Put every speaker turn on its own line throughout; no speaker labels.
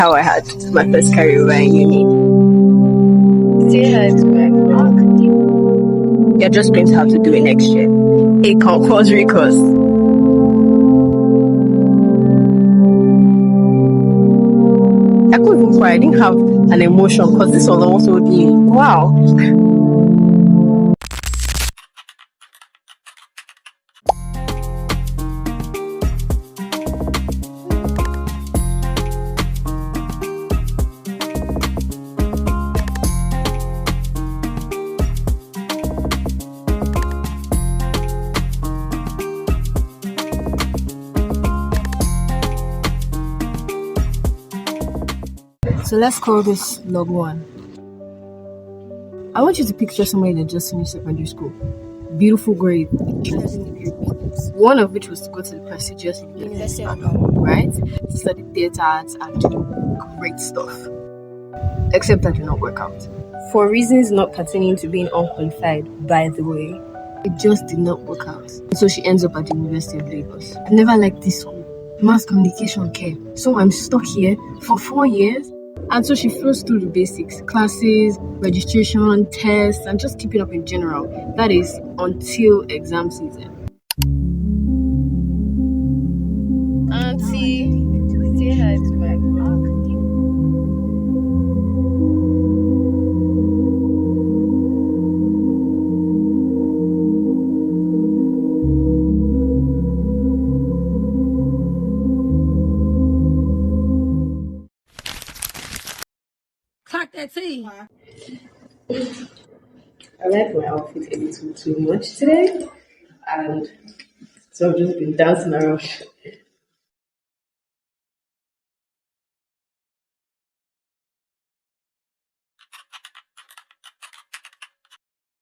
how I had my first carryover in uni.
Say hi to my vlog.
You're just going to have to do it next year. A compulsory course. I couldn't even cry. I didn't have an emotion because this was also new. Wow. So let's call this log 1. I want you to picture somebody that just finished secondary school. Beautiful grade. One of which was to go to the prestigious university, right? To study theatre arts and do great stuff. Except that did not work out. For reasons not pertaining to being unqualified, by the way, it just did not work out. So she ends up at the University of Lagos. I never liked this school. Mass communication care. So I'm stuck here for 4 years. And so she flows through the basics, classes, registration, tests, and just keeping up in general. That is until exam season.
Auntie, say hi to my vlog.
Clock that tea.
I like my outfit a little too much today, and so I've just been dancing around.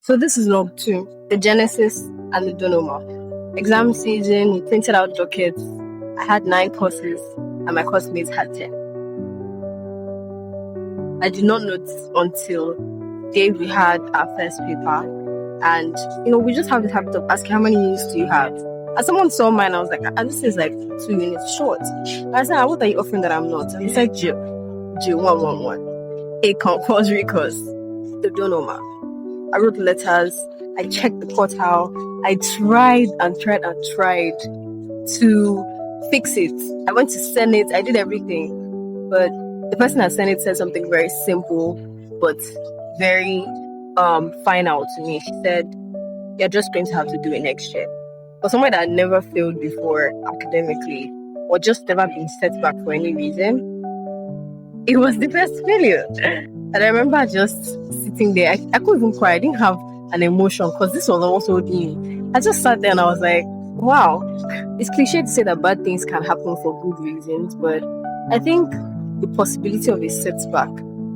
So this is log 2, the genesis and the denouement. Exam season, we printed out dockets. I had 9 courses, and my course mates had 10. I did not know this until the day we had our first paper, and we just have the habit of asking how many units do you have. And someone saw mine, I was like, this is like 2 units short. And I said, what are you offering that I'm not? And he said, J 111, a compulsory course, the denouement. I wrote letters, I checked the portal, I tried to fix it. I went to Senate, I did everything, but the person at Senate said something very simple but very final to me. She said, you're just going to have to do it next year. For someone that had never failed before academically or just never been set back for any reason, it was the best failure. And I remember just sitting there. I couldn't even cry. I didn't have an emotion because this was also new. I just sat there and I was like, wow. It's cliche to say that bad things can happen for good reasons, but I think the possibility of a setback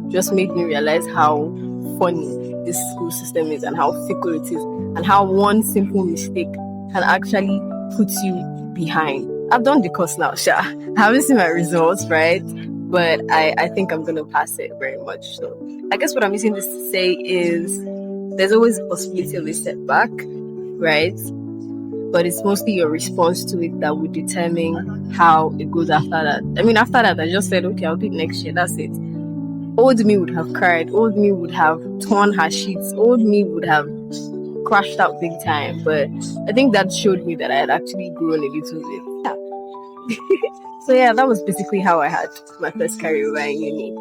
just made me realize how funny this school system is and how fickle it is and how one simple mistake can actually put you behind. I've done the course now, Sha. I haven't seen my results, right? But I think I'm going to pass it very much. So I guess what I'm using this to say is there's always a possibility of a setback, right? But it's mostly your response to it that will determine how it goes after that. I mean, after that, I just said, okay, I'll do it next year. That's it. Old me would have cried. Old me would have torn her sheets. Old me would have crashed out big time. But I think that showed me that I had actually grown a little bit. Yeah. So yeah, that was basically how I had my first carryover in uni.